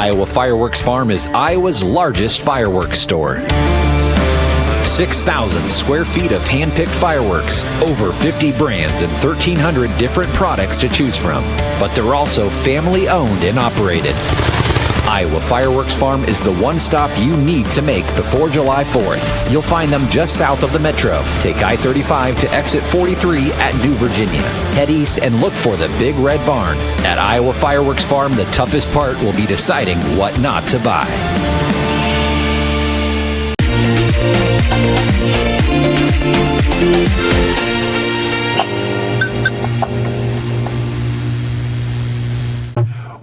Iowa Fireworks Farm is Iowa's largest fireworks store. 6,000 square feet of hand-picked fireworks, over 50 brands, and 1,300 different products to choose from. But they're also family-owned and operated. Iowa Fireworks Farm is the one stop you need to make before July 4th. You'll find them just south of the Metro. Take I-35 to exit 43 at New Virginia. Head east and look for the Big Red Barn. At Iowa Fireworks Farm, the toughest part will be deciding what not to buy.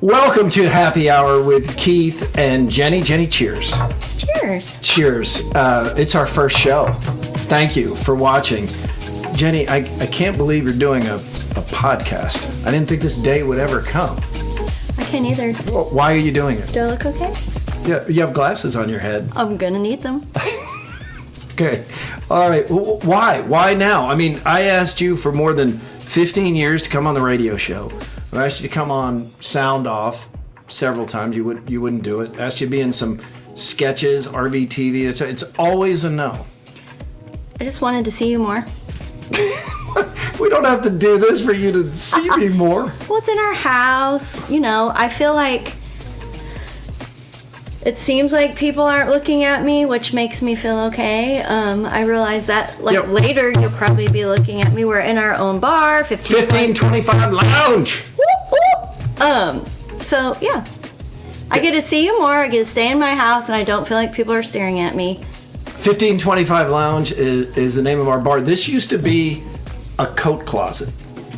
Welcome to Happy Hour with Keith and Jenny. Jenny, cheers. Cheers. Cheers. It's our first show. Thank you for watching. Jenny, I can't believe you're doing a podcast. I didn't think this day would ever come. I can't either. Well, why are you doing it? Do I look okay? Yeah, you have glasses on your head. I'm gonna need them. Okay. All right. Why? Why now? I mean, I asked you for more than 15 years to come on the radio show. I asked you to come on Sound Off several times. You wouldn't do it. I asked you to be in some sketches, RVTV. It's always a no. I just wanted to see you more. We don't have to do this for you to see me more. Well, it's in our house. You know, I feel like it seems like people aren't looking at me, which makes me feel okay. I realize that later you'll probably be looking at me. We're in our own bar, 1525 Lounge. So yeah, I get to see you more. I get to stay in my house, and I don't feel like people are staring at me. 1525 Lounge is the name of our bar. This used to be a coat closet,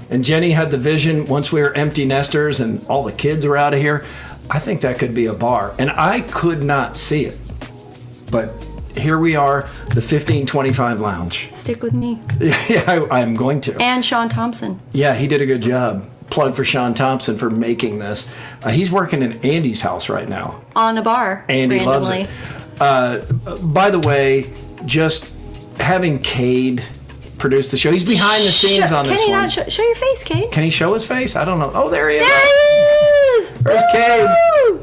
and Jenny had the vision once we were empty nesters and all the kids were out of here. I think that could be a bar, and I could not see it, but here we are, the 1525 Lounge. Stick with me. Yeah, I'm going to. And Sean Thompson. Yeah, he did a good job. Plug for Sean Thompson for making this. He's working in Andy's house right now. On a bar. Andy randomly. Loves it. By the way, just having Cade produce the show. He's behind the scenes on this one. Can he not show your face, Cade? Can he show his face? I don't know. Oh, there he is. There he is! There's Cade.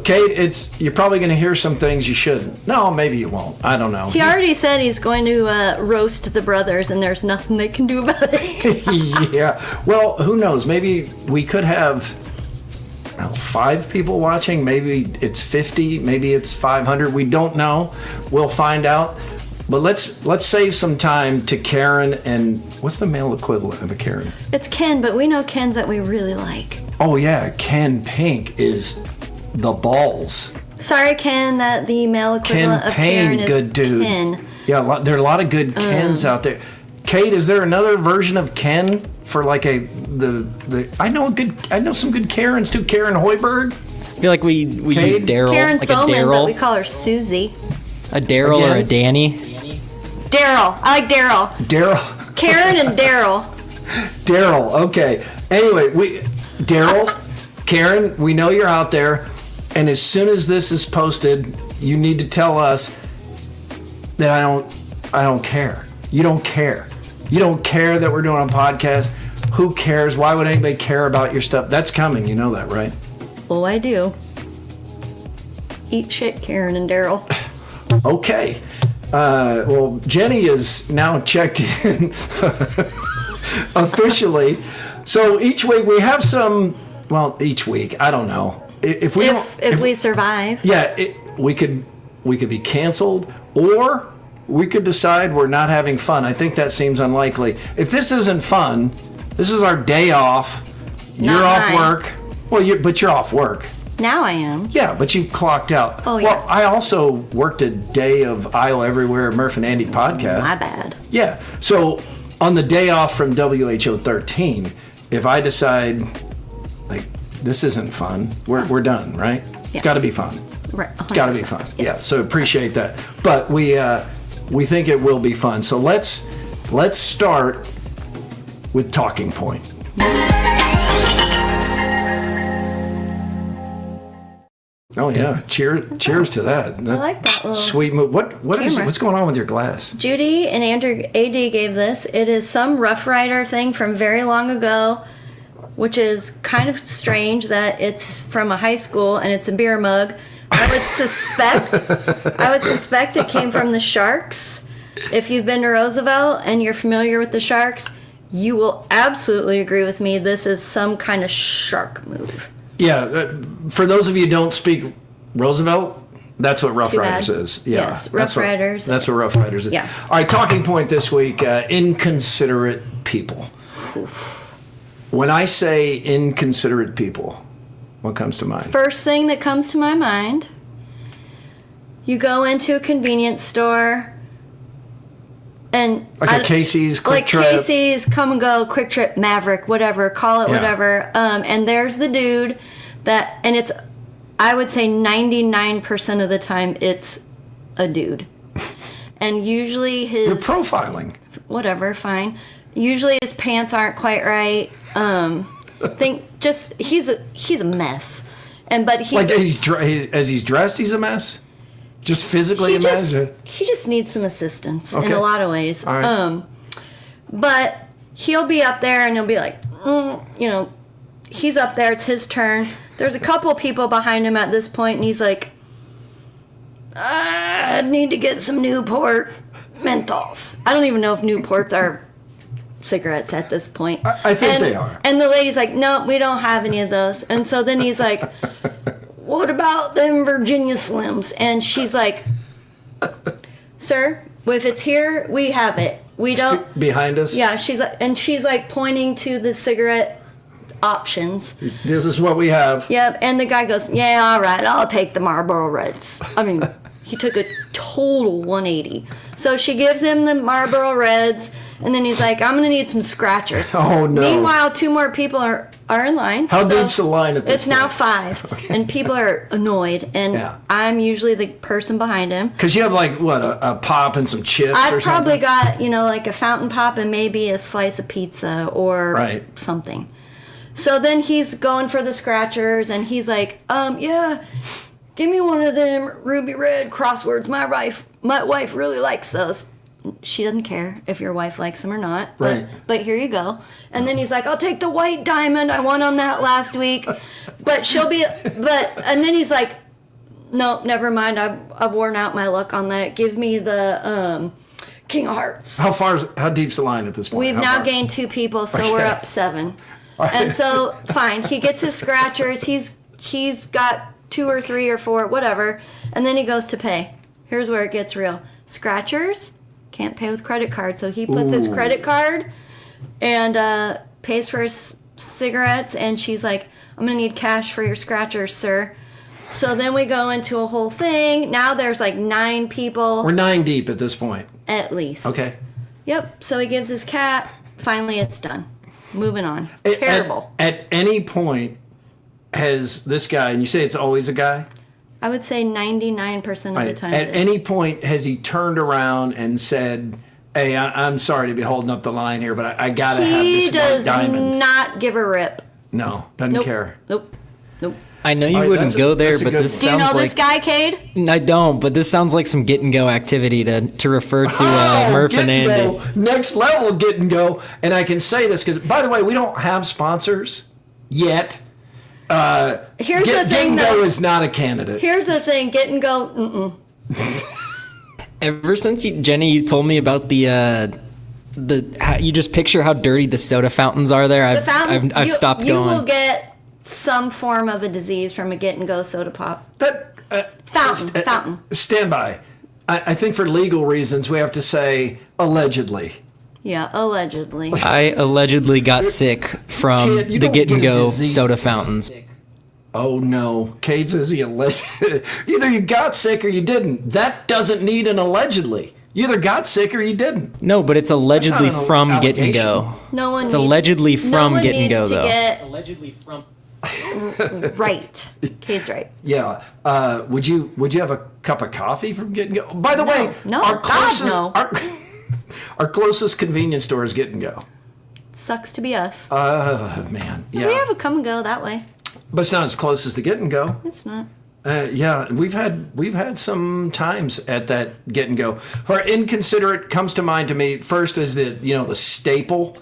Cade, you're probably going to hear some things you shouldn't. No, maybe you won't. I don't know. He already said he's going to roast the brothers, and there's nothing they can do about it. Yeah. Well, who knows? Maybe we could have 5 people watching. Maybe it's 50. Maybe it's 500. We don't know. We'll find out. But let's save some time to Karen and what's the male equivalent of a Karen? It's Ken, but we know Kens that we really like. Oh yeah, Ken Pink is the balls. Sorry, Ken, that the male equivalent of Karen is good dude. Ken. Yeah, there are a lot of good Kens out there. Kate, is there another version of Ken for like I know some good Karens too. Karen Hoiberg. I feel like we use Daryl, Karen like Foman, a Daryl. but we call her Susie. A Daryl or a Danny. Daryl. I like Daryl. Daryl. Karen and Daryl. Daryl. Okay. Anyway, Daryl, Karen, we know you're out there, and as soon as this is posted, you need to tell us that I don't care. You don't care. You don't care that we're doing a podcast. Who cares? Why would anybody care about your stuff? That's coming. You know that, right? Oh, I do. Eat shit, Karen and Daryl. Okay. Well, Jenny is now checked in officially. So each week we have some. Well, each week I don't know if we survive. Yeah, we could be canceled, or we could decide we're not having fun. I think that seems unlikely. If this isn't fun, this is our day off. You're off work. Well, but you're off work. Now I am. Yeah, but you clocked out. Oh, yeah. Well, I also worked a day of Iowa Everywhere Murph and Andy podcast. My bad. Yeah. So on the day off from WHO 13, if I decide, like, this isn't fun, we're done, right? Yeah. It's got to be fun. Right. 100%. It's got to be fun. Yes. Yeah. So appreciate that. But we think it will be fun. So let's start with Talking Point. Oh yeah! Cheers to that. I like that little sweet move. What's going on with your glass? Judy and Andrew AD gave this. It is some Rough Rider thing from very long ago, which is kind of strange that it's from a high school and it's a beer mug. But I would suspect it came from the Sharks. If you've been to Roosevelt and you're familiar with the Sharks, you will absolutely agree with me. This is some kind of shark move. Yeah, for those of you who don't speak Roosevelt, that's what Rough Too Riders bad. is. Yeah, Yes, Rough Riders. That's what Rough Riders is. Yeah. All right, talking point this week, inconsiderate people. When I say inconsiderate people, what comes to mind? First thing that comes to my mind, you go into a convenience store and Like a Casey's, Quick like Trip. Casey's, Come and Go, Quick Trip, Maverick, whatever, call it Yeah. whatever. And there's the dude that, and it's, I would say 99% of the time it's a dude. And usually his... You're profiling. Whatever, fine. Usually his pants aren't quite right. He's a mess. But he's... Like as he's dressed, he's a mess? Just physically a mess? He just needs some assistance in Okay. a lot of ways. All right. But he'll be up there and he'll be like, he's up there, it's his turn. There's a couple people behind him at this point, and he's like, I need to get some Newport menthols. I don't even know if Newports are cigarettes at this point. I think they are. And the lady's like, no, we don't have any of those. And so then he's like, what about them Virginia Slims? And she's like, sir, if it's here, we have it. We don't. Behind us? Yeah, she's like pointing to the cigarette options. This is what we have. Yep, and the guy goes, yeah, all right, I'll take the Marlboro Reds. I mean, he took a total 180. So she gives him the Marlboro Reds, and then he's like, I'm going to need some scratchers. Oh, no. Meanwhile, 2 more people are in line. How So deep's the line at this It's now point? 5, and people are annoyed, and Yeah. I'm usually the person behind him. Because you have like, what, a pop and some chips or I've something? probably got, like a fountain pop and maybe a slice of pizza or Right. something. So then he's going for the scratchers, and he's like, yeah, give me one of them ruby red crosswords. My wife really likes those. She doesn't care if your wife likes them or not. Right. But here you go. And then he's like, I'll take the white diamond. I won on that last week. And then he's like, no, never mind. I've worn out my luck on that. Give me the King of Hearts. How deep's the line at this point? We've How now far? gained 2 people, so we're Okay. up 7. right. And so, fine, he gets his scratchers. He's got 2 or 3 or 4, whatever, and then he goes to pay. Here's where it gets real. Scratchers can't pay with credit card, so he puts his credit card and pays for his cigarettes. And she's like, "I'm gonna need cash for your scratchers, sir." So then we go into a whole thing. Now there's like 9 people We're 9 deep at this point. at least. Okay. Yep. So he gives his cat. Finally, it's done. Moving on. Terrible. At any point has this guy, and you say it's always a guy? I would say 99% of the time. At it is. any point has he turned around and said, hey, I'm sorry to be holding up the line here, but I got to have He this white does diamond. not give a rip. No, doesn't Nope. care. Nope. Nope. I know you All right, wouldn't go there, that's a but good this Do you sounds know like this guy, Cade? I don't. But this sounds like some get and go activity to refer to Murph get and Andy. Go. Next level get and go. And I can say this because, by the way, we don't have sponsors yet. Here's Get the thing, and go though. is not a candidate. Here's the thing. Get and go. Ever since Jenny, you told me about the how you just picture how dirty the soda fountains are there. The fountain. I've stopped You going. will get some form of a disease from a get and go soda pop. Fountain. Stand by. I think for legal reasons we have to say allegedly. Yeah, allegedly. I allegedly got sick from You the don't get and get a go disease. soda fountains. Oh no, Cade says he alleged. Either you got sick or you didn't. That doesn't need an allegedly. You either got sick or you didn't. No, but it's allegedly That's not an from get and allegation. go. No one. It's allegedly no from one get and go needs to though. get Allegedly from. right. Cade's right. Yeah. Would you have a cup of coffee from Get and Go? By the way, No. our God, closest no. our closest convenience store is Get and Go. Sucks to be us. Man, yeah. We have a come and go that way. But it's not as close as the Get and Go. It's not. Yeah, we've had some times at that Get and Go. For Inconsiderate comes to mind to me first as the staple.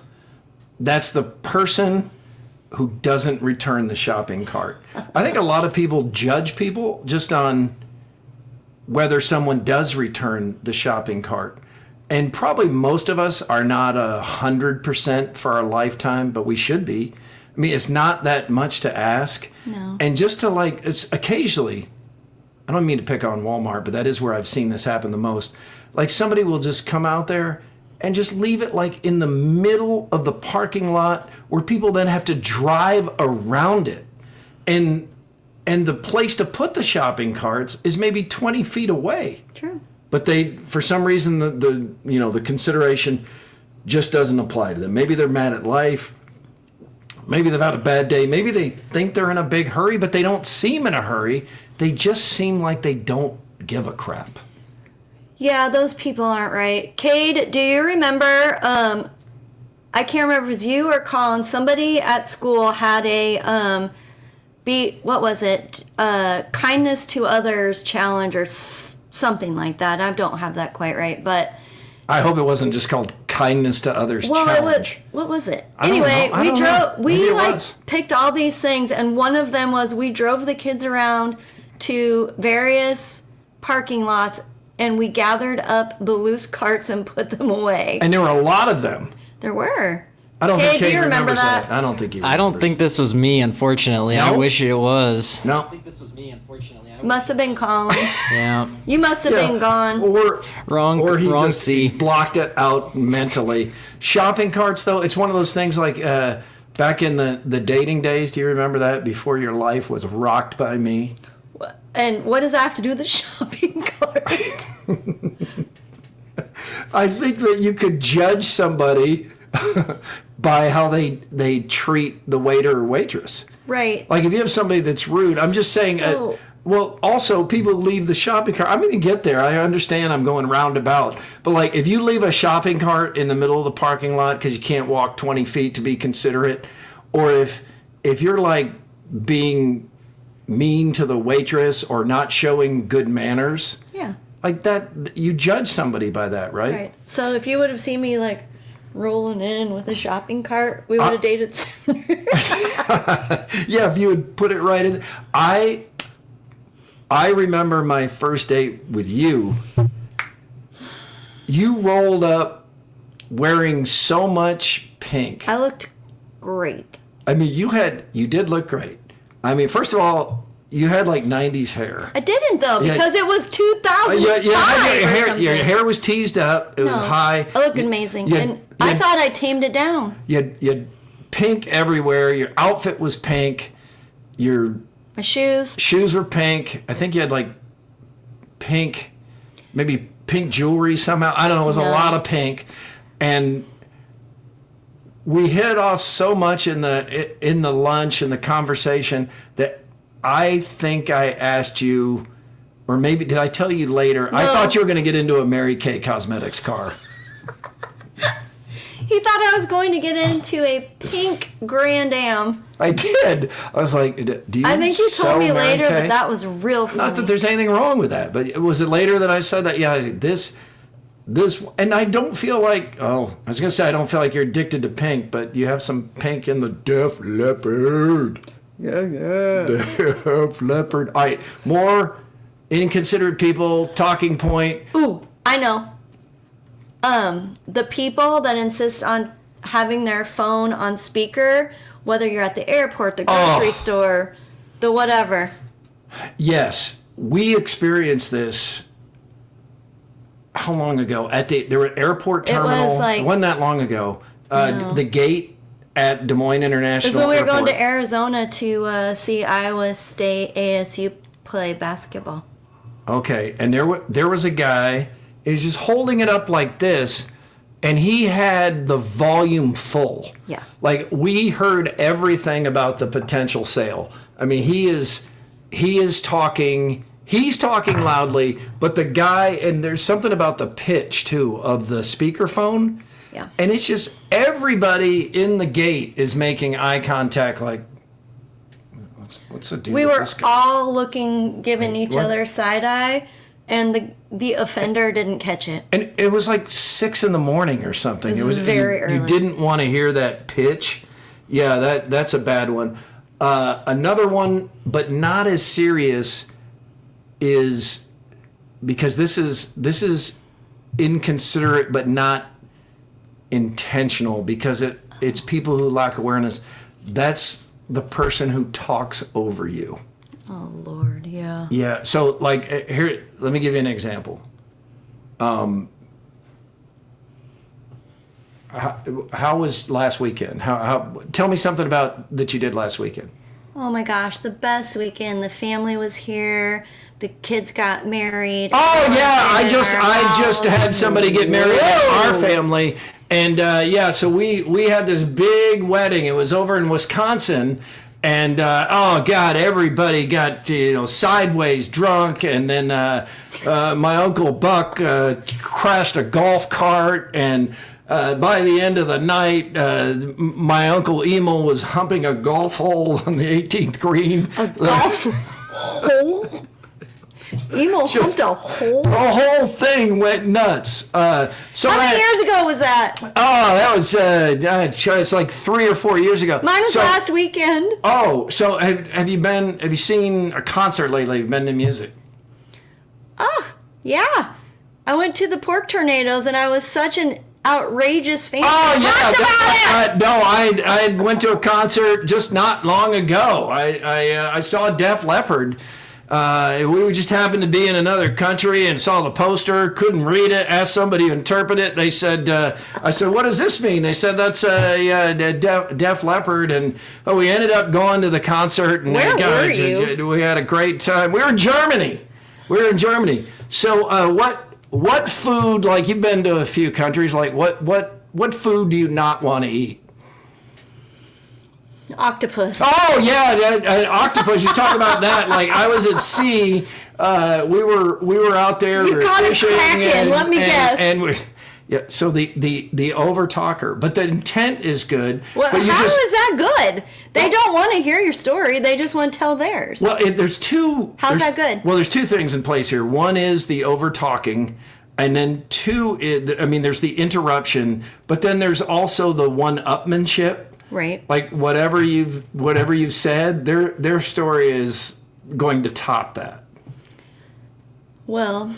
That's the person who doesn't return the shopping cart. I think a lot of people judge people just on whether someone does return the shopping cart. And probably most of us are not 100% for our lifetime, but we should be. I mean, it's not that much to ask. No. And just to like, it's occasionally, I don't mean to pick on Walmart, but that is where I've seen this happen the most. Like somebody will just come out there and just leave it like in the middle of the parking lot where people then have to drive around it. And the place to put the shopping carts is maybe 20 feet away. True. But they, for some reason, the consideration just doesn't apply to them. Maybe they're mad at life. Maybe they've had a bad day. Maybe they think they're in a big hurry, but they don't seem in a hurry. They just seem like they don't give a crap. Yeah, those people aren't right. Cade, do you remember, I can't remember if it was you or Colin, somebody at school had a, what was it? Kindness to others challenge or something like that. I don't have that quite right, but I hope it wasn't just called kindness to others challenge. What was it? I don't know. We picked all these things, and one of them was we drove the kids around to various parking lots, and we gathered up the loose carts and put them away. And there were a lot of them. There were. I don't think do you Kate remember remembers that? I don't think he remembers. I don't think this was me, unfortunately. I No? wish it was. No. I think this was me, unfortunately. Must have been Colin. Yeah. You must have been gone. Or he wrong just C. he's blocked it out mentally. Shopping carts, though, it's one of those things like back in the dating days. Do you remember that? Before your life was rocked by me. And what does that have to do with the shopping cart? I think that you could judge somebody by how they treat the waiter or waitress. Right. Like if you have somebody that's rude, I'm just saying. So- Well, also people leave the shopping cart. I'm going to get there. I understand I'm going roundabout, but like if you leave a shopping cart in the middle of the parking lot because you can't walk 20 feet to be considerate, or if you're like being mean to the waitress or not showing good manners, Yeah. like that, you judge somebody by that, right? Right. So if you would have seen me like rolling in with a shopping cart, we would have dated sooner. Yeah, if you would put it right in. I remember my first date with you. You rolled up wearing so much pink. I looked great. I mean, you did look great. I mean, first of all, you had like 90s hair. I didn't though Yeah. because it was 2005 Your hair was teased up. It was high. I looked amazing, You- and I thought I tamed it down. You had pink everywhere. Your outfit was pink. Your My shoes. shoes were pink. I think you had like pink, maybe pink jewelry somehow. I don't know. It was a No. lot of pink, and we hit off so much in the lunch and the conversation that I think I asked you, or maybe did I tell you later? I thought you were going to get into a Mary Kay Cosmetics car. He thought I was going to get into a pink Grand Am. I did. I was like, do you? I think you sell told me Mary later, Kay? but that was real funny. Not that there's anything wrong with that, but was it later that I said that? Yeah, this, and I don't feel like, I was going to say I don't feel like you're addicted to pink, but you have some pink in the Def Leppard. Yeah. Def Leppard. All right, more inconsiderate people, talking point. Ooh, I know. The people that insist on having their phone on speaker, whether you're at the airport, the grocery store, the whatever. Yes, we experienced this. How long ago? There were airport terminal. was like- it wasn't that long ago. No. The gate at Des Moines International It was when we were Airport. going to Arizona to see Iowa State ASU play basketball. Okay, and there was a guy. He was just holding it up like this, and he had the volume full. Yeah. Like we heard everything about the potential sale. I mean, he is talking. He's talking loudly, but the guy, and there's something about the pitch too of the speakerphone. Yeah. And it's just everybody in the gate is making eye contact. Like, what's the deal? We with were this guy? all giving each what? other side eye, and the offender didn't catch it. And it was like 6 a.m. or something. It was very you early. didn't want to hear that pitch. Yeah, that's a bad one. Another one, but not as serious, is because this is inconsiderate, but not intentional, because it's people who lack awareness. That's the person who talks over you. Oh Lord, yeah. Yeah. So like here, let me give you an example. How was last weekend? How tell me something about that you did last weekend. Oh my gosh, the best weekend. The family was here. The kids got married. Oh yeah, I just had somebody get married in our family, and so we had this big wedding. It was over in Wisconsin, and oh god, everybody got sideways drunk, and then my uncle Buck crashed a golf cart, and by the end of the night, my uncle Emil was humping a golf hole on the 18th green. A golf hole? Emil humped a hole? The whole thing went nuts. How many years ago was that? Oh, that was it's like 3 or 4 years ago. Mine was last weekend. Oh, so have you seen a concert lately? Have you been to music? Oh, yeah. I went to the Pork Tornadoes, and I was such an outrageous fan. Oh yeah, I I went to a concert just not long ago. I saw Def Leppard. We just happened to be in another country and saw the poster. Couldn't read it. Asked somebody to interpret it. They said, I said, what does this mean? They said that's Def Leppard. And we ended up going to the concert. And Where were you? We had a great time. We were in Germany. So what food, like you've been to a few countries, like what food do you not want to eat? Octopus. Oh yeah, octopus. You talk about that. Like I was at sea. We were out there. You caught it cracking. Let me guess. So the over talker, but the intent is good. Well, but is that good? They don't want to hear your story. They just want to tell theirs. Well, there's two. How's that good? Well, there's two things in place here. One is the over talking, and then two. There's the interruption, but then there's also the one-upmanship. Right. Like whatever you've said, their story is going to top that. Well,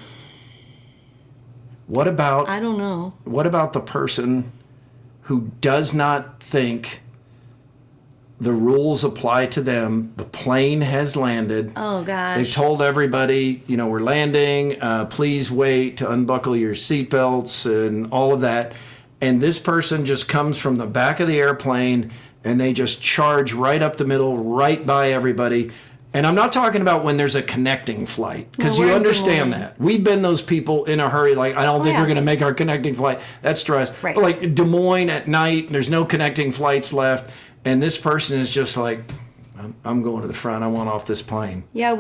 what about I don't know. What about the person who does not think the rules apply to them? The plane has landed. Oh gosh. They've told everybody, we're landing. Please wait to unbuckle your seatbelts and all of that. And this person just comes from the back of the airplane and they just charge right up the middle, right by everybody. And I'm not talking about when there's a connecting flight, because you understand that. We've been those people in a hurry, like, I don't think we're going to make our connecting flight. That's stress. Right. But like Des Moines at night, there's no connecting flights left. And this person is just like, I'm going to the front. I want off this plane. Yeah,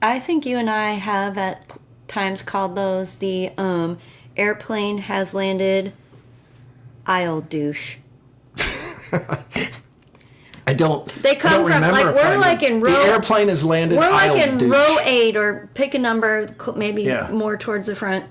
I think you and I have at times called those the airplane has landed aisle douche. I don't. They come from like we're like in row. The airplane has landed. We're like in douche. row 8, or pick a number, maybe more towards the front.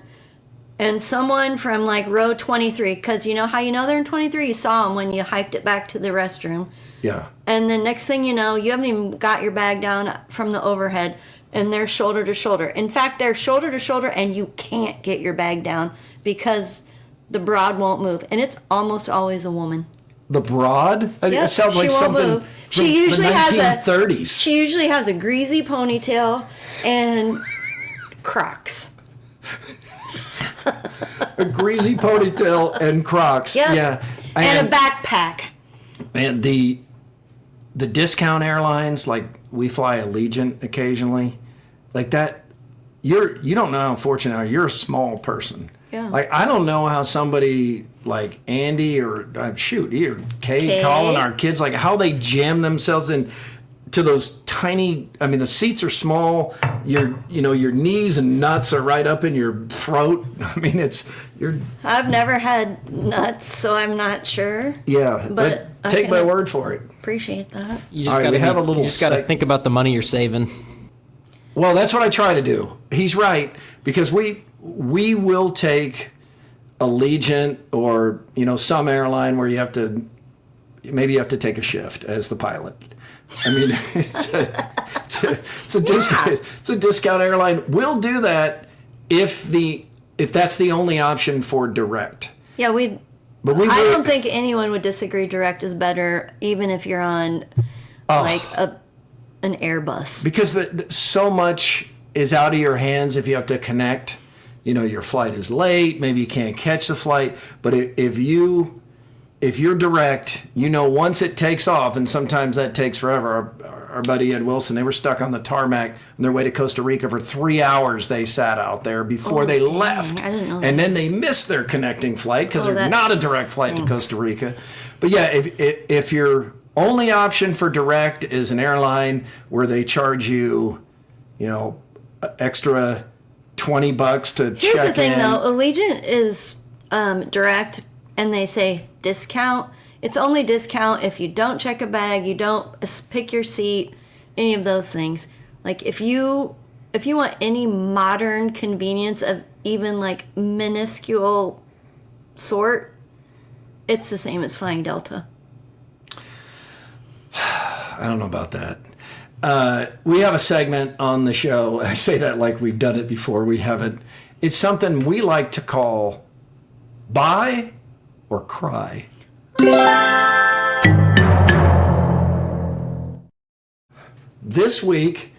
And someone from like row 23, because you know how you know they're in 23. You saw them when you hiked it back to the restroom. Yeah. And then next thing you know, you haven't even got your bag down from the overhead, and they're shoulder to shoulder. In fact, they're shoulder to shoulder, and you can't get your bag down because the broad won't move, and it's almost always a woman. The broad? Yep, it sounds like something from she usually the 1930s. She usually has a greasy ponytail and Crocs. A greasy ponytail and Crocs. Yep. Yeah. And a backpack. And the discount airlines, like we fly Allegiant occasionally, like that. You don't know how fortunate you are. You're a small person. Yeah. Like I don't know how somebody like Andy or Kay calling our kids, like how they jam themselves in to those tiny. I mean, the seats are small. Your knees and nuts are right up in your throat. I mean, I've never had nuts, so I'm not sure. Yeah, but take my word for it. Appreciate that. You just got to think about the money you're saving. Well, that's what I try to do. He's right, because we will take Allegiant or some airline where you have to maybe you have to take a shift as the pilot. I mean, it's a discount airline. We'll do that if that's the only option for direct. Yeah, I don't think anyone would disagree. Direct is better, even if you're on like an Airbus. Because so much is out of your hands if you have to connect. You know, your flight is late. Maybe you can't catch the flight. But if you're direct, you know, once it takes off, and sometimes that takes forever. Our buddy Ed Wilson, they were stuck on the tarmac on their way to Costa Rica for 3 hours. They sat out there before they left. I didn't know that. And then they missed their connecting flight because there's not a direct flight to Costa Rica. But yeah, if your only option for direct is an airline where they charge you, you know, extra $20 to check in. Here's the thing, though. Allegiant is direct, and they say discount. It's only discount if you don't check a bag, you don't pick your seat, any of those things. Like if you want any modern convenience of even like minuscule sort, it's the same as flying Delta. I don't know about that. We have a segment on the show. I say that like we've done it before. We haven't. It's something we like to call buy or cry. This week,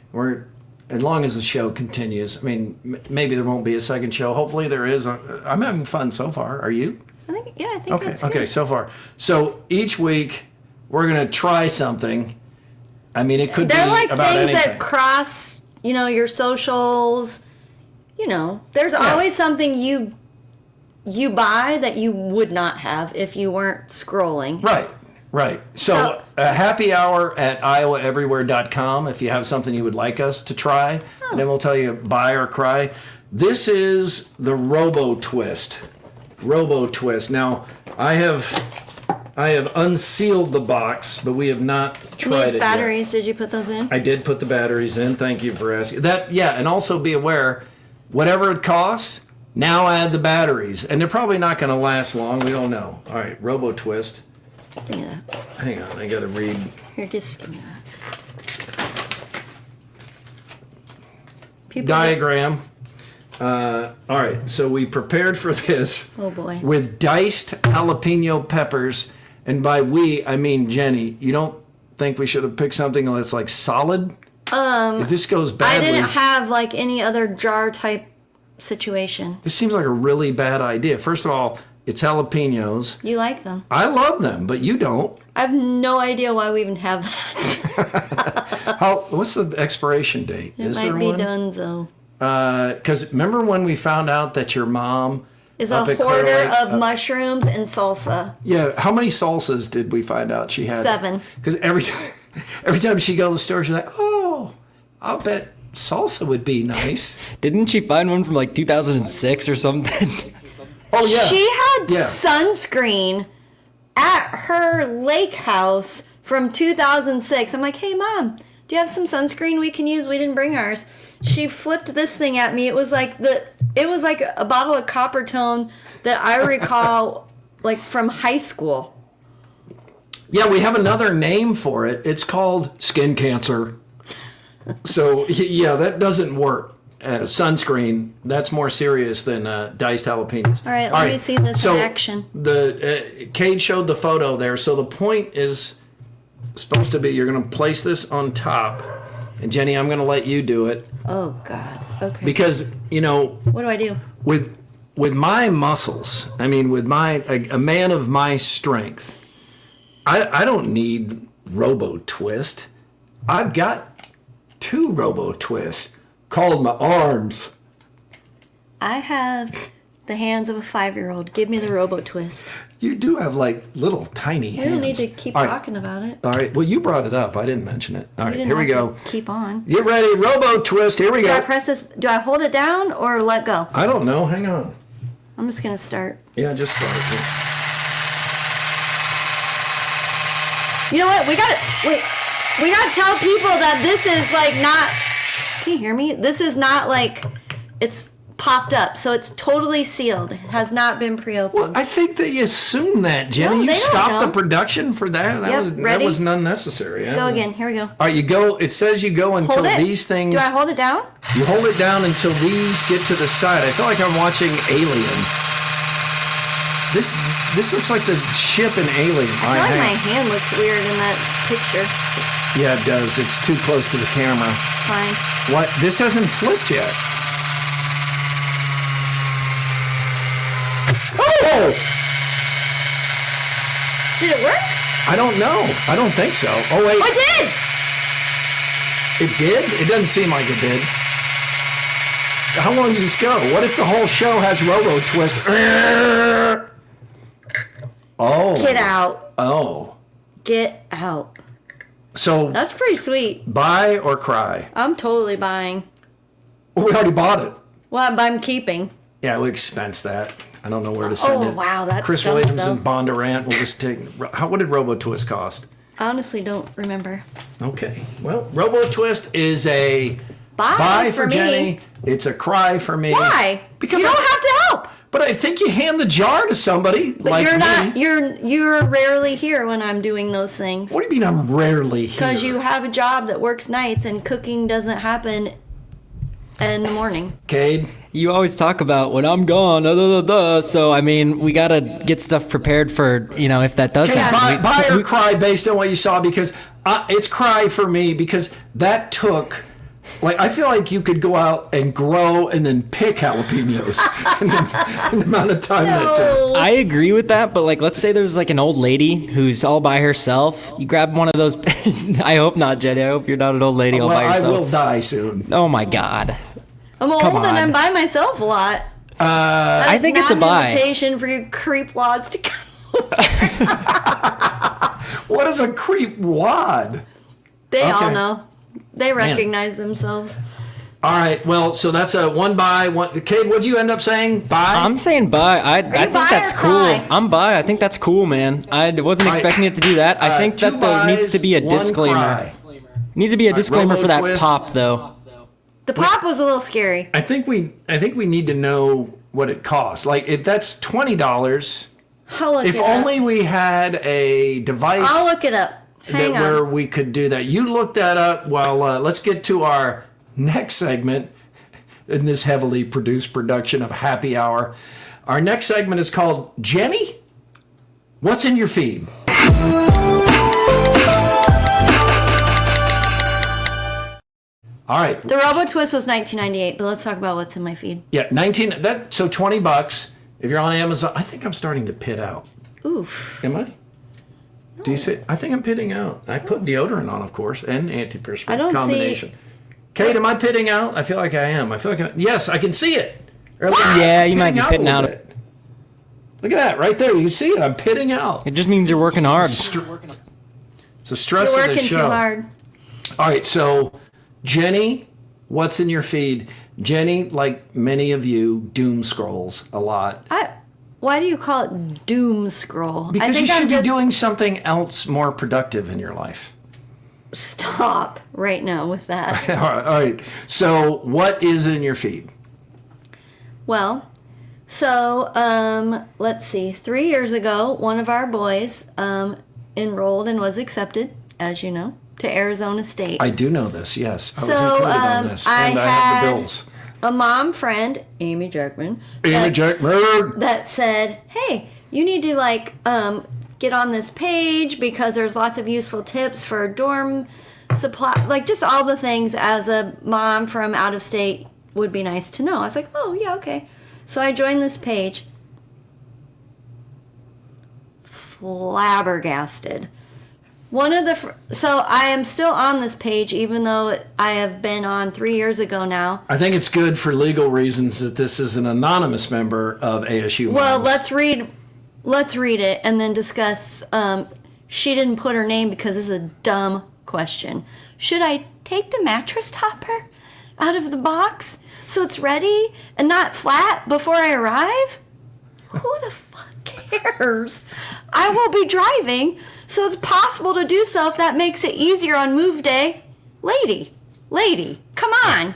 as long as the show continues, I mean, maybe there won't be a second show. Hopefully there is. I'm having fun so far. Are you? I think that's good. Okay, so far. So each week, we're going to try something. I mean, it could be about anything. They're like things that cross, you know, your socials. You know, there's always something you buy that you would not have if you weren't scrolling. Right. So happy hour at iowaeverywhere.com if you have something you would like us to try. And then we'll tell you buy or cry. This is the Robo Twist. Now, I have unsealed the box, but we have not tried it Needs batteries. Did you put those in? I did put the batteries in. Thank you for asking. That, yeah, and also be aware, whatever it costs, now add the batteries. And they're probably not going to last long. We don't know. All right, Robo Twist. Give me that. Hang on, I got to read. Here, just give me that. Diagram. All right, so we prepared for this. Oh, boy. With diced jalapeno peppers. And by we, I mean Jenny. You don't think we should have picked something that's like solid? If this goes badly. I didn't have like any other jar type situation. This seems like a really bad idea. First of all, it's jalapenos. You like them. I love them, but you don't. I have no idea why we even have that. What's the expiration date? It might be donezo. Because remember when we found out that your mom is a hoarder of mushrooms and salsa. Yeah, how many salsas did we find out she had? 7. Because every time she go to the store, she's like, oh, I'll bet salsa would be nice. Didn't she find one from like 2006 or something? Oh, yeah. She had sunscreen at her lake house from 2006. I'm like, hey, Mom, do you have some sunscreen we can use? We didn't bring ours. She flipped this thing at me. It was like a bottle of Copper Tone that I recall like from high school. Yeah, we have another name for it. It's called skin cancer. So, yeah, that doesn't work. Sunscreen, that's more serious than diced jalapenos. All right, let me see this in action. Cade showed the photo there. So the point is supposed to be you're going to place this on top. And Jenny, I'm going to let you do it. Oh, God. Okay. Because, you know. What do I do? With my muscles, I mean, with a man of my strength, I don't need Robo Twist. I've got 2 Robo Twists called my arms. I have the hands of a 5-year-old. Give me the Robo Twist. You do have like little tiny hands. We don't need to keep talking about it. All right. Well, you brought it up. I didn't mention it. All right. Here we go. Keep on. Get ready. Robo Twist. Here we go. Do I press this? Do I hold it down or let go? I don't know. Hang on. I'm just going to start. Yeah, just start. You know what? We got to tell people that this is like not. Can you hear me? This is not like it's popped up, so it's totally sealed. It has not been pre-opened. Well, I think they assume that, Jenny. No, you they don't stopped know. the production for that. That Yep, was ready? that was unnecessary. Let's go again. Here we go. All right, you go. It says you go until Hold it. these things. Do I hold it down? You hold it down until these get to the side. I feel like I'm watching Alien. This looks like the ship in Alien. I feel like my hand looks weird in that picture. Yeah, it does. It's too close to the camera. It's fine. What? This hasn't flipped yet. Oh! Did it work? I don't know. I don't think so. Oh, wait. Oh, it did! It did? It doesn't seem like it did. How long does this go? What if the whole show has Robo Twist? Oh. Get out. Oh. Get out. So, That's pretty sweet. buy or cry? I'm totally buying. We already bought it. Well, I'm keeping. Yeah, we expense that. I don't know where to send it. Oh, wow, that's Chris dumb, Williams though. and Bondurant will just take. What did Robo Twist cost? I honestly don't remember. Okay. Well, Robo Twist is a Buy for for me. Jenny. It's a cry for me. Why? Because you don't I- have to help. But I think you hand the jar to somebody But like you're me. not. You're rarely here when I'm doing those things. What do you mean I'm rarely here? Because you have a job that works nights and cooking doesn't happen in the morning. Cade, You always talk about when I'm gone, so I mean, we gotta get stuff prepared for, if that does Cade, happen. buy or cry based on what you saw, because it's cry for me, because that took. Like, I feel like you could go out and grow and then pick jalapenos in the amount of time that took. I agree with that, but let's say there's an old lady who's all by herself. You grab one of those. I hope not, Jenny. I hope you're not an old lady all by Well, I yourself. will die soon. Oh my God. I'm old Come and on. I'm by myself a lot. I think it's a Not an buy. invitation for you creep wads to come. What is a creep wad? They all Okay. know. They recognize themselves. All right, well, so that's a one buy, one. Cade, what'd you end up saying? Buy? I'm saying buy. I think buy that's or cool. cry? I'm buy. I think that's cool, man. I wasn't expecting it to do that. I think two that there needs buys, to be a one disclaimer. cry. Needs to be a disclaimer Robo for that Twist. pop, though. The pop was a little scary. I think we need to know what it costs. Like, if that's $20, I'll look if it up. only we had a device I'll look it up. Hang on. where we could do that. You look that up. Well, let's get to our next segment in this heavily produced production of Happy Hour. Our next segment is called Jenny, What's in Your Feed? All right. The Robo Twist was $19.98, but let's talk about what's in my feed. Yeah, so $20. If you're on Amazon, I think I'm starting to pit out. Oof. Am I? Do you say? I think I'm pitting out. I put deodorant on, of course, and antiperspirant I don't see- combination. Kate, am I pitting out? I feel like I am. Yes, I can see it. Or at least Yeah, I'm you might be a pitting little out. bit. Look at that right there. You can see it. I'm pitting out. It just means you're working hard. It's the stress You're of the working show. too hard. All right, so Jenny, what's in your feed? Jenny, like many of you, doom scrolls a lot. Why do you call it doom scroll? Because you I'm should be just- doing something else more productive in your life. Stop right now with that. All right. So, what is in your feed? Well, so let's see. 3 years ago, one of our boys enrolled and was accepted, as you know, to Arizona State. I do know this. Yes, I was So, included on this, and I have the bills. A mom friend, Amy Jackman, That that said, "Hey, you need to get on this page because there's lots of useful tips for dorm supply, just all the things as a mom from out of state would be nice to know." I was like, "Oh yeah, okay." So I joined this page. Flabbergasted. So I am still on this page, even though I have been on 3 years ago now. I think it's good for legal reasons that this is an anonymous member of ASU Moms. Well, let's read it and then discuss. She didn't put her name because this is a dumb question. Should I take the mattress topper out of the box so it's ready and not flat before I arrive? Who the fuck cares? I will be driving, so it's possible to do so if that makes it easier on move day. Lady, come on.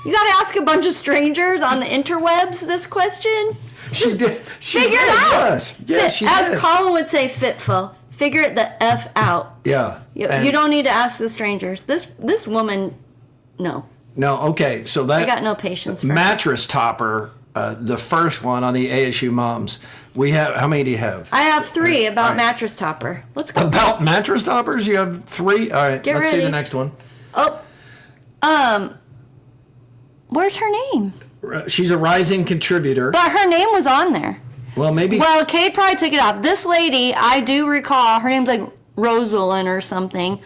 You got to ask a bunch of strangers on the interwebs this question? She did. Figure it out. Yes, yes, she As did. Colin would say, fitful. Figure it the F out. Yeah. You don't need to ask the strangers. This woman, no. No, okay. So that I got no patience for her. mattress topper, the first one on the ASU Moms. We have, how many do you have? I have 3 about All right. mattress topper. Let's go. About mattress toppers? You have 3? All right, Get let's see ready. the next one. Oh, where's her name? She's a rising contributor. But her name was on there. Well, maybe. Well, Kate probably took it off. This lady, I do recall, her name's like Rosalind or something.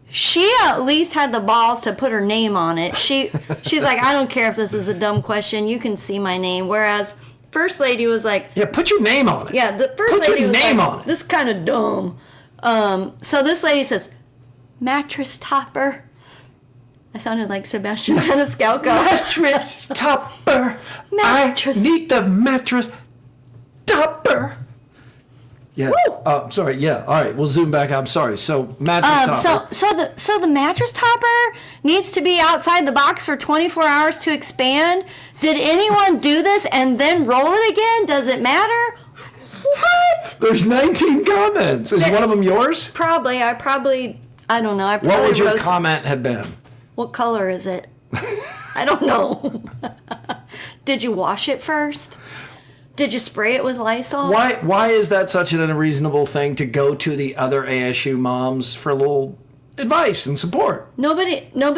She at least had the balls to put her name on it. She's like, I don't care if this is a dumb question. You can see my name. Whereas first lady was like, Yeah, put your name on it. yeah, the first Put lady your was name like, on it. this kind of dumb. So this lady says, mattress topper. I sounded like Sebastian Maniscalco. Mattress topper. Mattress. I need the mattress topper. Yeah. Woo. Oh, sorry. Yeah. All right. We'll zoom back. I'm sorry. So mattress topper. So the mattress topper needs to be outside the box for 24 hours to expand. Did anyone do this and then roll it again? Does it matter? What? There's 19 comments. Is one of them yours? Probably. I don't know. What would your comment have been? What color is it? I don't know. Did you wash it first? Did you spray it with Lysol? Why is that such an unreasonable thing to go to the other ASU moms for a little advice and support? Nobody, no.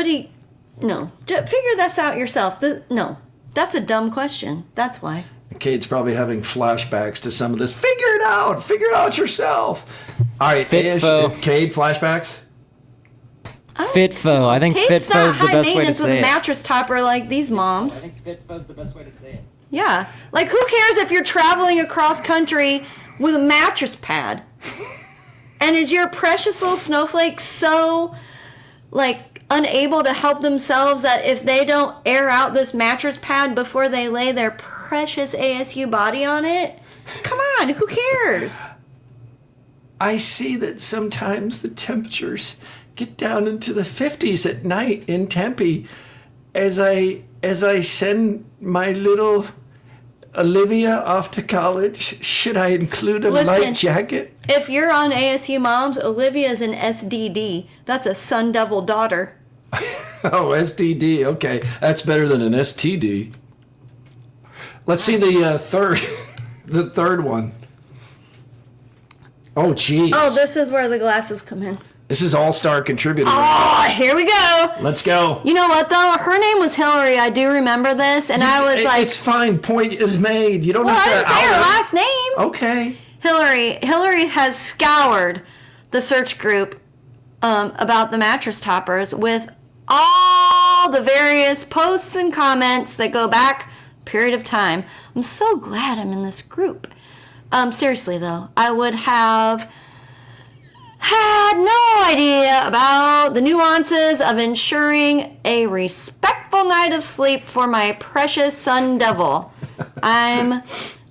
Figure this out yourself. No, that's a dumb question. That's why. Kate's probably having flashbacks to some of this. Figure it out. Figure it out yourself. All right, Fitfo. Kate, flashbacks? Fitfo. I think Kate's Fitfo's not the high best way to maintenance with say a it. mattress topper like these moms. I think Fitfo's the best way to say it. Yeah. Like, who cares if you're traveling across country with a mattress pad? And is your precious little snowflake so, like, unable to help themselves that if they don't air out this mattress pad before they lay their precious ASU body on it? Come on, who cares? I see that sometimes the temperatures get down into the 50s at night in Tempe as I send my little Olivia off to college. Should I include a Listen. light jacket? If you're on ASU Moms, Olivia's an SDD. That's a Sun Devil daughter. Oh, STD. Okay, that's better than an STD. Let's see the third one. Oh, geez. Oh, this is where the glasses come in. This is all-star contributor. Oh, here we go. Let's go. You know what, though? Her name was Hillary. I do remember this. And I was like, it's fine. Point is made. You don't well, I have didn't to say her out last name. Okay. Hillary has scoured the search group about the mattress toppers with all the various posts and comments that go back a period of time. I'm so glad I'm in this group. Seriously, though, I would have had no idea about the nuances of ensuring a respectful night of sleep for my precious Sun Devil. I'm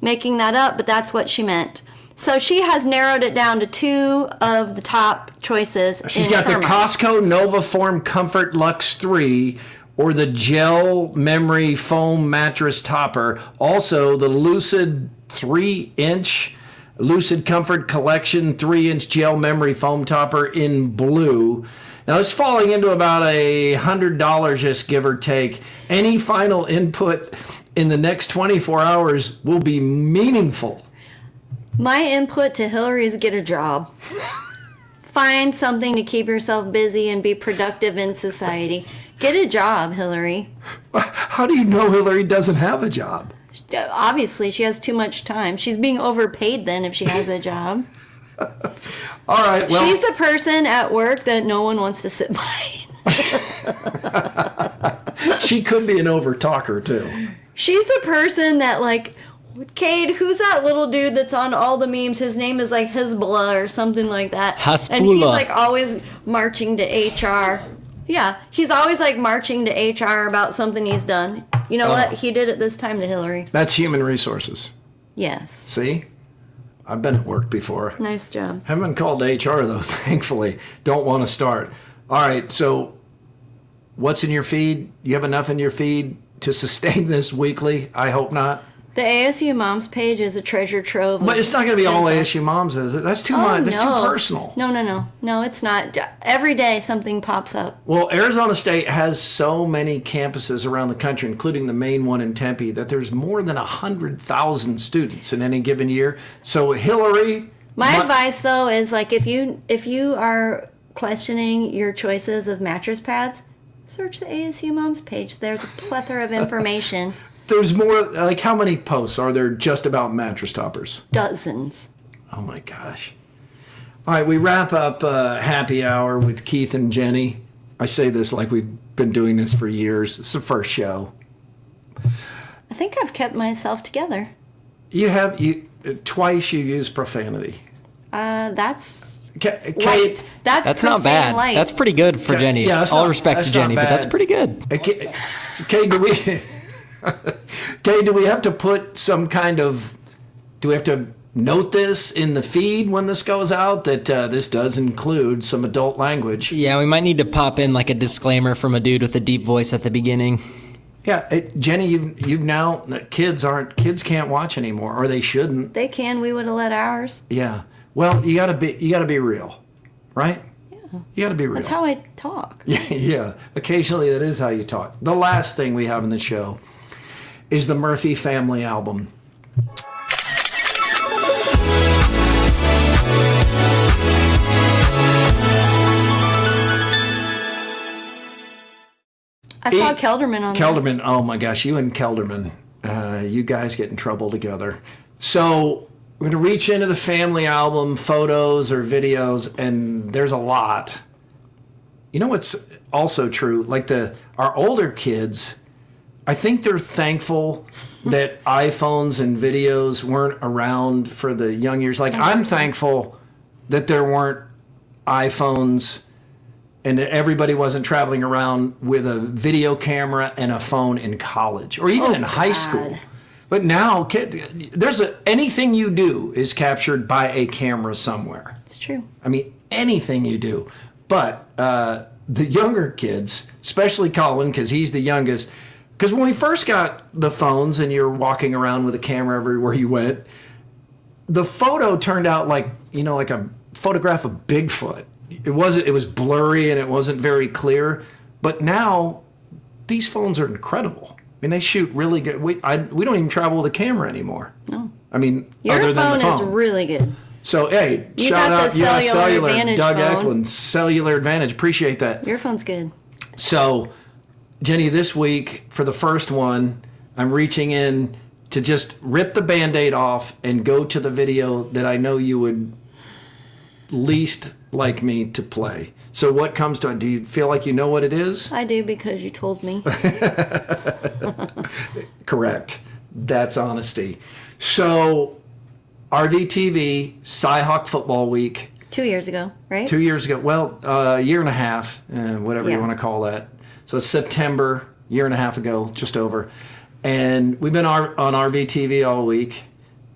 making that up, but that's what she meant. So she has narrowed it down to 2 of the top choices. She's in got the her mind. Costco NovaForm Comfort Luxe 3 or the gel memory foam mattress topper. Also, the Lucid 3-inch Lucid Comfort Collection 3-inch gel memory foam topper in blue. Now, it's falling into about $100, just give or take. Any final input in the next 24 hours will be meaningful. My input to Hillary is get a job. Find something to keep yourself busy and be productive in society. Get a job, Hillary. How do you know Hillary doesn't have a job? Obviously, she has too much time. She's being overpaid then if she has a job. All right, well, She's the person at work that no one wants to sit by. she could be an over-talker, too. She's the person that, like, Cade, who's that little dude that's on all the memes? His name is like Hezbollah or something like that. And he's Hasbullah. like always marching to HR. Yeah, he's always like marching to HR about something he's done. You know what? He did it this time to Hillary. That's human resources. Yes. See? I've been at work before. Nice job. Haven't been called to HR, though, thankfully. Don't want to start. All right, so what's in your feed? You have enough in your feed to sustain this weekly? I hope not. The ASU Moms page is a treasure trove. But it's not going to be all ASU Moms, is it? That's too much. That's too personal. No, it's not. Every day something pops up. Well, Arizona State has so many campuses around the country, including the main one in Tempe, that there's more than 100,000 students in any given year. So Hillary... My advice, though, is like if you are questioning your choices of mattress pads, search the ASU Moms page. There's a plethora of information. There's more, like how many posts are there just about mattress toppers? Dozens. Oh my gosh. All right, we wrap up Happy Hour with Keith and Jenny. I say this like we've been doing this for years. It's the first show. I think I've kept myself together. Twice you've used profanity. That's Kate, light. That's not bad. light. That's pretty good for Jenny. yeah, All respect to Jenny, but that's pretty good. Kate, do we... Kate, do we have to put some kind of... Do we have to note this in the feed when this goes out, that this does include some adult language? Yeah, we might need to pop in like a disclaimer from a dude with a deep voice at the beginning. Yeah, Jenny, you've now... Kids can't watch anymore, or they shouldn't. They can. We would have let ours. Yeah. Well, you gotta be real, right? Yeah. You gotta be real. That's how I talk. Yeah. Occasionally, that is how you talk. The last thing we have in the show is the Murphy Family album. I saw Kelderman on Kelderman, oh my gosh, you and Kelderman, you guys get in trouble together. So we're going to reach into the family album, photos or videos, and there's a lot. You know what's also true? Like our older kids, I think they're thankful that iPhones and videos weren't around for the young years. Like I'm thankful that there weren't iPhones and that everybody wasn't traveling around with a video camera and a phone in college or even in high school. But now, anything you do is captured by a camera somewhere. It's true. I mean, anything you do. But the younger kids, especially Colin, because he's the youngest, because when we first got the phones and you're walking around with a camera everywhere you went, the photo turned out like a photograph of Bigfoot. It was blurry and it wasn't very clear. But now, these phones are incredible. I mean, they shoot really good. We don't even travel with a camera anymore. No. I mean, your other than the phone is really good. So, hey, You shout got out the US Cellular Cellular, Advantage Doug phone. Eklund, Cellular Advantage. Appreciate that. Your phone's good. So, Jenny, this week, for the first one, I'm reaching in to just rip the Band-Aid off and go to the video that I know you would least like me to play. So what comes to it? Do you feel like you know what it is? I do because you told me. Correct. That's honesty. So, RVTV, Cyhawk Football Week. 2 years ago, right? 2 years ago. Well, a year and a half, whatever you want to call that. So September, year and a half ago, just over. And we've been on RVTV all week.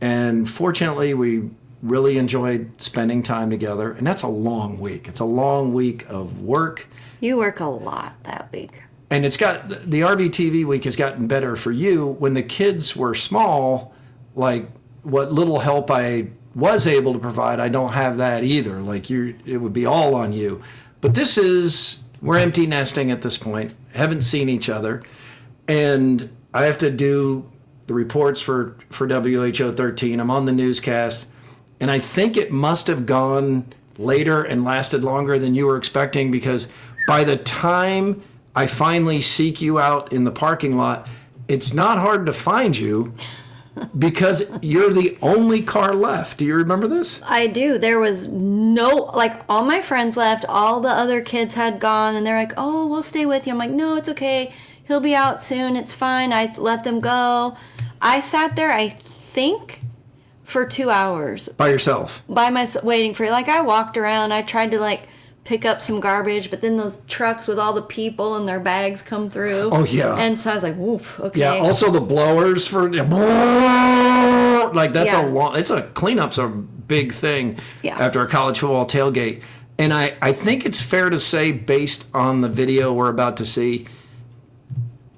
And fortunately, we really enjoyed spending time together. And that's a long week. It's a long week of work. You work a lot that week. And the RVTV week has gotten better for you. When the kids were small, like what little help I was able to provide, I don't have that either. Like it would be all on you. But we're empty nesting at this point. Haven't seen each other. And I have to do the reports for WHO 13. I'm on the newscast. And I think it must have gone later and lasted longer than you were expecting, because by the time I finally seek you out in the parking lot, it's not hard to find you because you're the only car left. Do you remember this? I do. There was all my friends left. All the other kids had gone, and they're like, oh, we'll stay with you. I'm like, no, it's okay. He'll be out soon. It's fine. I let them go. I sat there, I think, for 2 hours. By yourself? By myself, waiting for you. Like, I walked around. I tried to, pick up some garbage, but then those trucks with all the people and their bags come through. Oh, yeah. And so I was like, woof, okay. Yeah, also the blowers for... Cleanup's a big thing after a college football tailgate. And I think it's fair to say, based on the video we're about to see,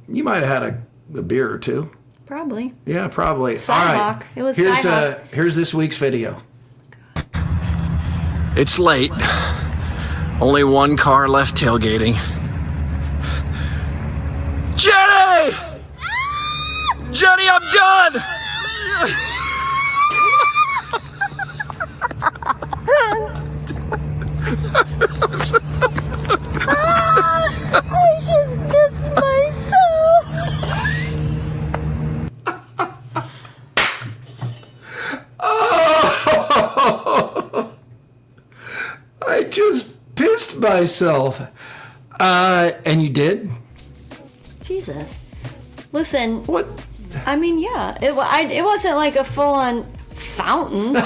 you might have had a beer or two. Probably. Yeah, probably. Cyhawk. All right. It was here's, Cyhawk. Here's this week's video. It's late. Only one car left tailgating. Jenny! Jenny, I'm done! I just pissed myself. Oh, I just pissed myself. And you did? Jesus. Listen. What? I mean, yeah. It wasn't like a full-on fountain.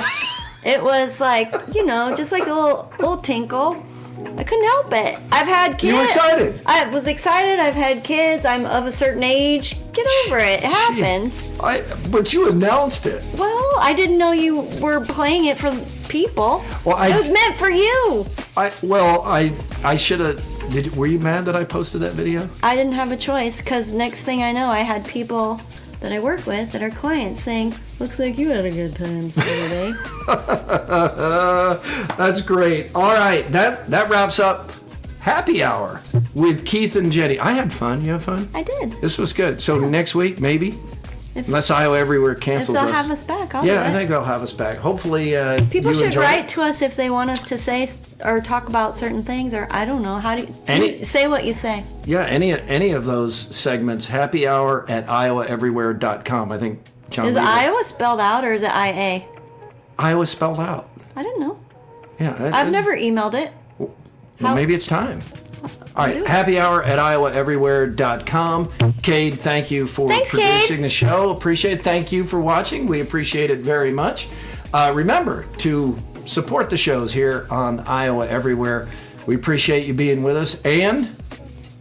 It was like, just like a little tinkle. I couldn't help it. I've had kids. You were excited. I was excited. I've had kids. I'm of a certain age. Get over it. It happens. But you announced it. Well, I didn't know you were playing it for people. Well, it was meant for you. I should have. Were you mad that I posted that video? I didn't have a choice because next thing I know, I had people that I work with that are clients saying, "Looks like you had a good time Saturday." That's great. All right, that wraps up Happy Hour with Keith and Jenny. I had fun. You have fun? I did. This was good. So next week, maybe? Unless Iowa Everywhere cancels If they'll us. have us back, I'll do it. I think they'll have us back. Hopefully, people you should enjoy write it. to us if they want us to say or talk about certain things, or I don't know. How do you say what you say? Yeah, any of those segments. Happy Hour at iowaeverywhere.com. I think John. Is Weaver- Iowa spelled out or is it IA? Iowa spelled out. I don't know. Yeah, I've never emailed it. Well, maybe it's time. All right, happy hour at iowaeverywhere.com. Cade, thank you for Thanks, producing Cade. the show. Appreciate it. Thank you for watching. We appreciate it very much. Remember to support the shows here on Iowa Everywhere. We appreciate you being with us. And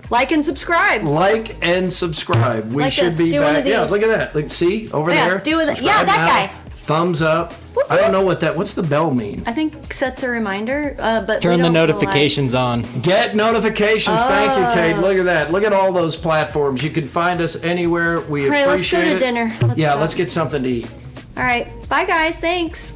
Like and subscribe. like and subscribe. We Like should this. be Do one back. of Yeah, these. look at that. Like, see over Yeah, there. do it. Subscribe Yeah, that now. guy. Thumbs up. Whoop, I don't whoop. know what that. What's the bell mean? I think sets a reminder, but Turn we the don't go notifications live. on. Get notifications. Thank you, Kate. Look at that. Look at all those platforms. You can find us anywhere. We All right, let's go appreciate to it. dinner. Let's get something to eat. All right. Bye, guys. Thanks.